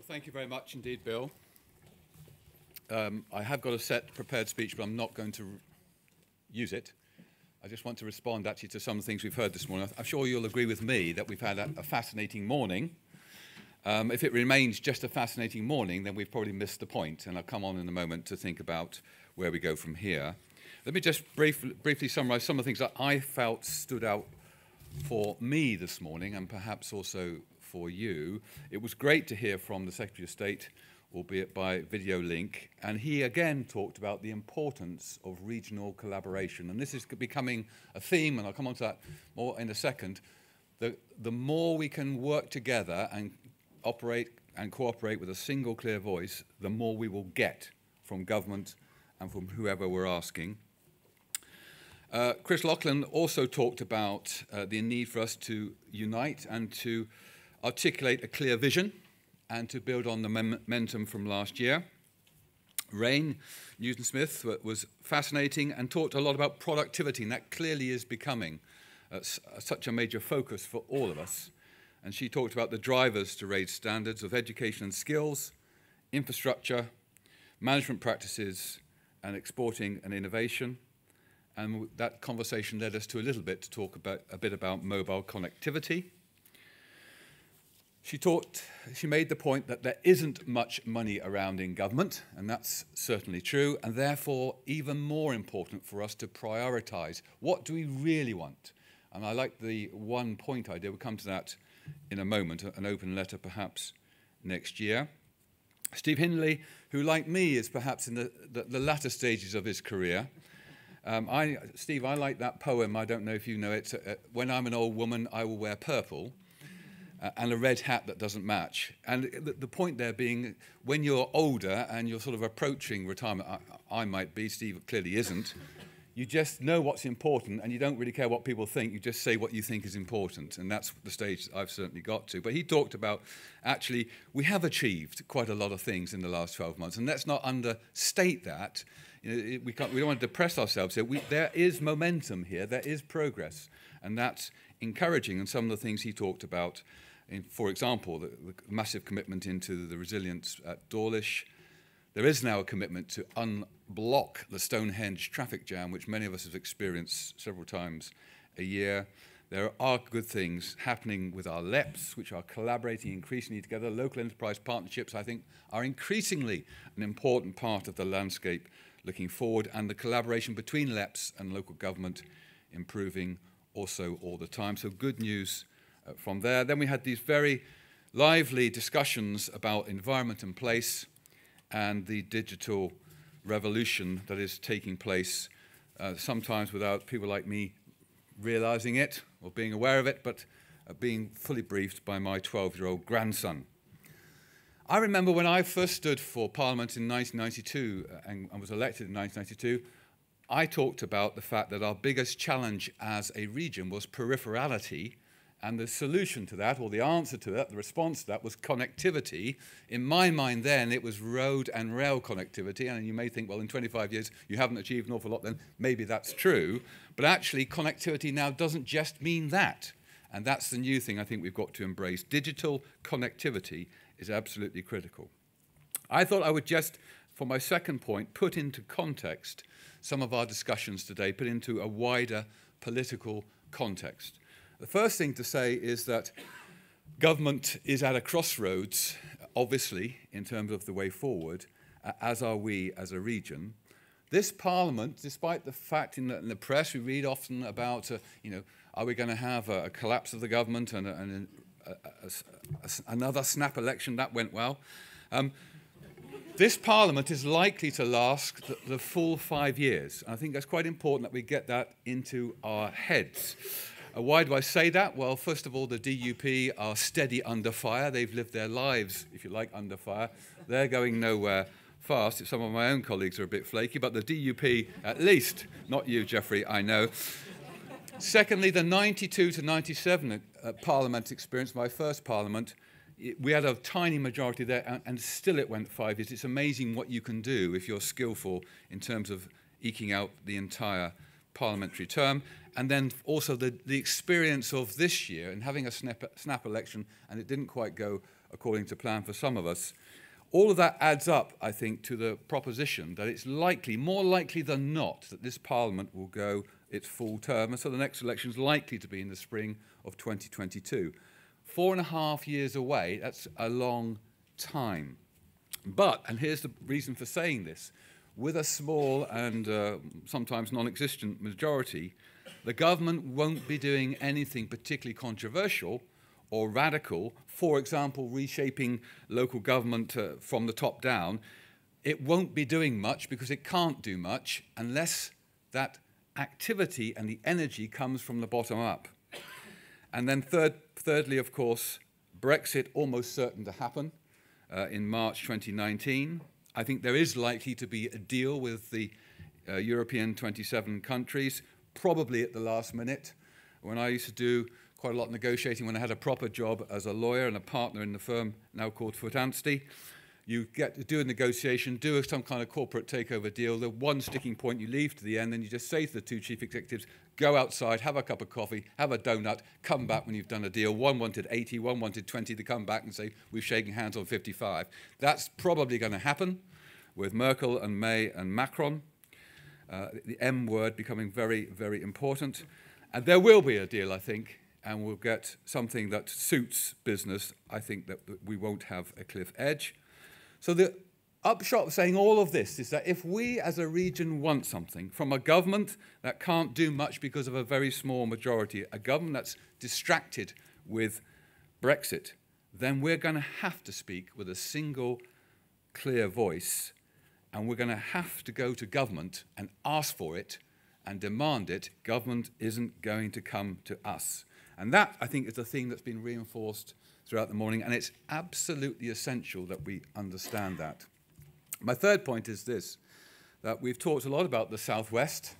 Thank you very much indeed, Bill. I have got a set prepared speech, but I'm not going to use it. I just want to respond actually to some of the things we've heard this morning. I'm sure you'll agree with me that we've had a fascinating morning. If it remains just a fascinating morning, then we've probably missed the point, and I'll come on in a moment to think about where we go from here. Let me just briefly summarise some of the things that I felt stood out for me this morning, and perhaps also for you. It was great to hear from the Secretary of State, albeit by video link, and he again talked about the importance of regional collaboration. And this is becoming a theme, and I'll come on to that more in a second. The more we can work together and operate and cooperate with a single clear voice, the more we will get from government and from whoever we're asking. Chris Loughlin also talked about the need for us to unite and to articulate a clear vision and to build on the momentum from last year. Rain Newton-Smith was fascinating and talked a lot about productivity, and that clearly is becoming such a major focus for all of us. And she talked about the drivers to raise standards of education and skills, infrastructure, management practices, and exporting and innovation. And that conversation led us to a little bit to talk about a bit about mobile connectivity. She made the point that there isn't much money around in government, and that's certainly true, and therefore even more important for us to prioritise what do we really want. And I like the one point idea. We'll come to that in a moment, an open letter perhaps next year. Steve Hindley, who like me is perhaps in the latter stages of his career. Steve, I like that poem. I don't know if you know it. When I'm an old woman, I will wear purple. And a red hat that doesn't match. And the point there being, when you're older and you're sort of approaching retirement, I might be, Steve clearly isn't, you just know what's important and you don't really care what people think, you just say what you think is important. And that's the stage that I've certainly got to. But he talked about, actually, we have achieved quite a lot of things in the last 12 months. And let's not understate that. You know, we don't want to depress ourselves here. There is momentum here, there is progress. And that's encouraging. And some of the things he talked about, for example, the massive commitment into the resilience at Dawlish. There is now a commitment to unblock the Stonehenge traffic jam, which many of us have experienced several times a year. There are good things happening with our LEPs, which are collaborating increasingly together. Local enterprise partnerships, I think, are increasingly an important part of the landscape looking forward, and the collaboration between LEPs and local government improving also all the time. So good news from there. Then we had these very lively discussions about environment and place and the digital revolution that is taking place, sometimes without people like me realizing it or being aware of it, but being fully briefed by my 12-year-old grandson. I remember when I first stood for Parliament in 1992 and was elected in 1992, I talked about the fact that our biggest challenge as a region was peripherality. And the solution to that, or the answer to that, the response to that was connectivity. In my mind then, it was road and rail connectivity. And you may think, well, in 25 years, you haven't achieved an awful lot, then maybe that's true. But actually, connectivity now doesn't just mean that. And that's the new thing I think we've got to embrace. Digital connectivity is absolutely critical. I thought I would just, for my second point, put into context some of our discussions today, put into a wider political context. The first thing to say is that government is at a crossroads, obviously, in terms of the way forward, as are we as a region. This Parliament, despite the fact in the press we read often about, are we going to have a collapse of the government and another snap election, that went well. This Parliament is likely to last the full 5 years. And I think that's quite important that we get that into our heads. Why do I say that? Well, first of all, the DUP are steady under fire. They've lived their lives, if you like, under fire. They're going nowhere fast. Some of my own colleagues are a bit flaky, but the DUP, at least, not you, Geoffrey, I know. Secondly, the 92 to 97 Parliament experience, my first Parliament, we had a tiny majority there, and still it went 5 years. It's amazing what you can do if you're skillful in terms of eking out the entire parliamentary term. and then also the experience of this year and having a snap election, and it didn't quite go according to plan for some of us, all of that adds up, I think, to the proposition that it's likely, more likely than not, that this Parliament will go its full term, and so the next election is likely to be in the spring of 2022. 4.5 years away, that's a long time. But, and here's the reason for saying this, with a small and sometimes non-existent majority, the government won't be doing anything particularly controversial or radical, for example, reshaping local government from the top down. It won't be doing much because it can't do much unless that activity and the energy comes from the bottom up. And then thirdly, of course, Brexit almost certain to happen in March 2019. I think there is likely to be a deal with the European 27 countries, probably at the last minute. When I used to do quite a lot of negotiating when I had a proper job as a lawyer and a partner in the firm now called Foot Anstey, you get to do a negotiation, do some kind of corporate takeover deal, the one sticking point you leave to the end, then you just say to the two chief executives, go outside, have a cup of coffee, have a donut, come back when you've done a deal. One wanted 80, one wanted 20, to come back and say, we've shaken hands on 55. That's probably going to happen with Merkel and May and Macron. The M word becoming very, very important. And there will be a deal, I think, and we'll get something that suits business. I think that we won't have a cliff edge. So the upshot of saying all of this is that if we as a region want something from a government that can't do much because of a very small majority, a government that's distracted with Brexit, then we're going to have to speak with a single clear voice, and we're going to have to go to government and ask for it and demand it. Government isn't going to come to us. And that, I think, is the thing that's been reinforced throughout the morning, and it's absolutely essential that we understand that. My third point is this, that we've talked a lot about the South West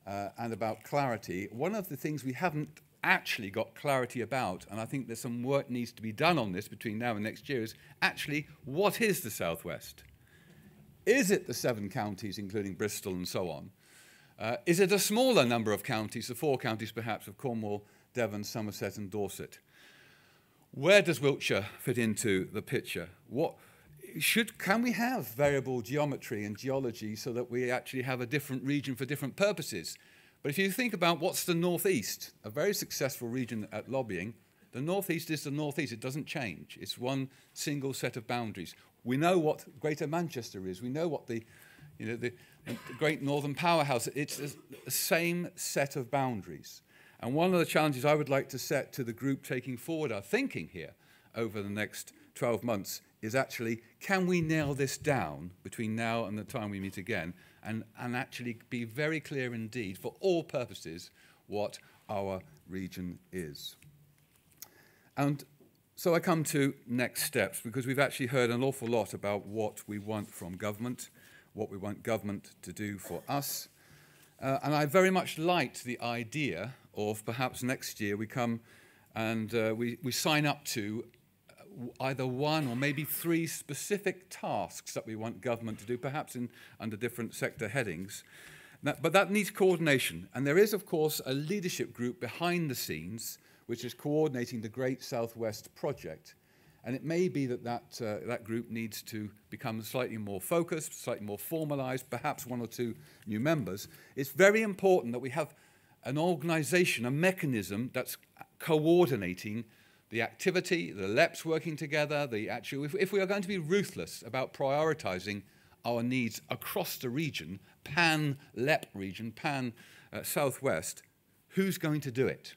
and about clarity. One of the things we haven't actually got clarity about, and I think there's some work needs to be done on this between now and next year, is actually what is the South West? Is it the 7 counties, including Bristol and so on? Is it a smaller number of counties, the 4 counties perhaps of Cornwall, Devon, Somerset and Dorset? Where does Wiltshire fit into the picture? Can we have variable geometry and geology so that we actually have a different region for different purposes? But if you think about what's the Northeast, a very successful region at lobbying, the Northeast is the Northeast. It doesn't change. It's one single set of boundaries. We know what Greater Manchester is. We know what the Great Northern Powerhouse. It's the same set of boundaries. And one of the challenges I would like to set to the group taking forward our thinking here over the next 12 months is actually, can we nail this down between now and the time we meet again and actually be very clear indeed for all purposes what our region is? And so I come to next steps, because we've actually heard an awful lot about what we want from government, what we want government to do for us. And I very much liked the idea of perhaps next year we come and we sign up to either 1 or maybe 3 specific tasks that we want government to do, perhaps under different sector headings. But that needs coordination. And there is, of course, a leadership group behind the scenes which is coordinating the Great South West project. And it may be that group needs to become slightly more focused, slightly more formalized, perhaps 1 or 2 new members. It's very important that we have an organization, a mechanism that's coordinating the activity, the LEPs working together, if we are going to be ruthless about prioritizing our needs across the region, pan-LEP region, pan-Southwest, who's going to do it?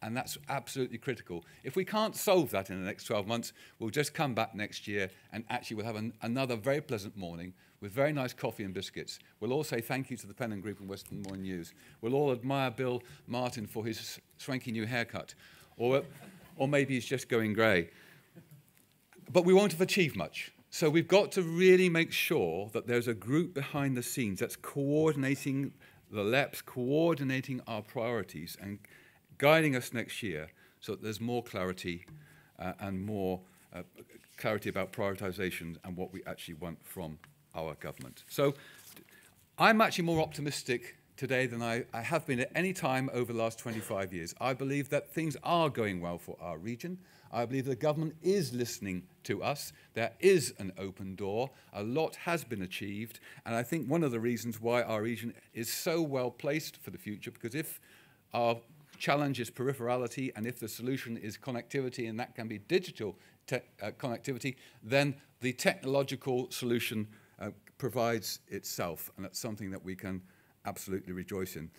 And that's absolutely critical. If we can't solve that in the next 12 months, we'll just come back next year and actually we'll have another very pleasant morning with very nice coffee and biscuits. We'll all say thank you to the Pennant Group and Western Morning News. We'll all admire Bill Martin for his swanky new haircut. Or maybe he's just going grey. But we won't have achieved much. So we've got to really make sure that there's a group behind the scenes that's coordinating the LEPs, coordinating our priorities and guiding us next year so that there's more clarity and more clarity about prioritization and what we actually want from our government. So I'm actually more optimistic today than I have been at any time over the last 25 years. I believe that things are going well for our region. I believe the government is listening to us. There is an open door. A lot has been achieved. And I think one of the reasons why our region is so well placed for the future, because if our challenge is peripherality and if the solution is connectivity, and that can be digital connectivity, then the technological solution provides itself. And that's something that we can absolutely rejoice in.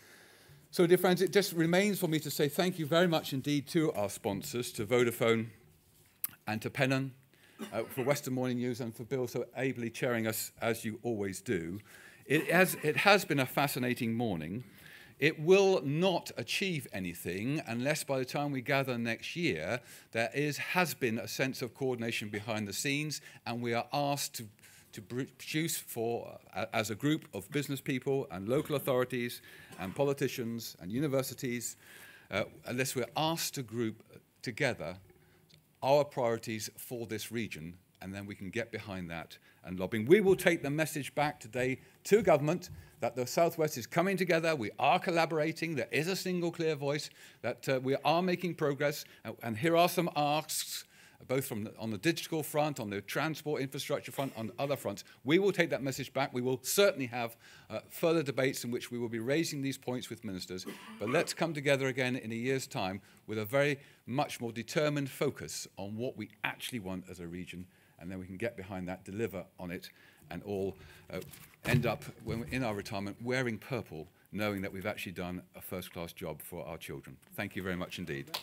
So, dear friends, it just remains for me to say thank you very much indeed to our sponsors, to Vodafone and to Pennon, for Western Morning News and for Bill so ably chairing us as you always do. It has been a fascinating morning. It will not achieve anything unless by the time we gather next year there has been a sense of coordination behind the scenes, and we are asked to produce as a group of business people and local authorities and politicians and universities, unless we're asked to group together our priorities for this region, and then we can get behind that and lobbying. We will take the message back today to government that the South West is coming together, we are collaborating, there is a single clear voice, that we are making progress, and here are some asks, both on the digital front, on the transport infrastructure front, on other fronts. We will take that message back. We will certainly have further debates in which we will be raising these points with ministers. But let's come together again in a year's time with a very much more determined focus on what we actually want as a region, and then we can get behind that, deliver on it, and all end up, when we're in our retirement, wearing purple, knowing that we've actually done a first-class job for our children. Thank you very much indeed.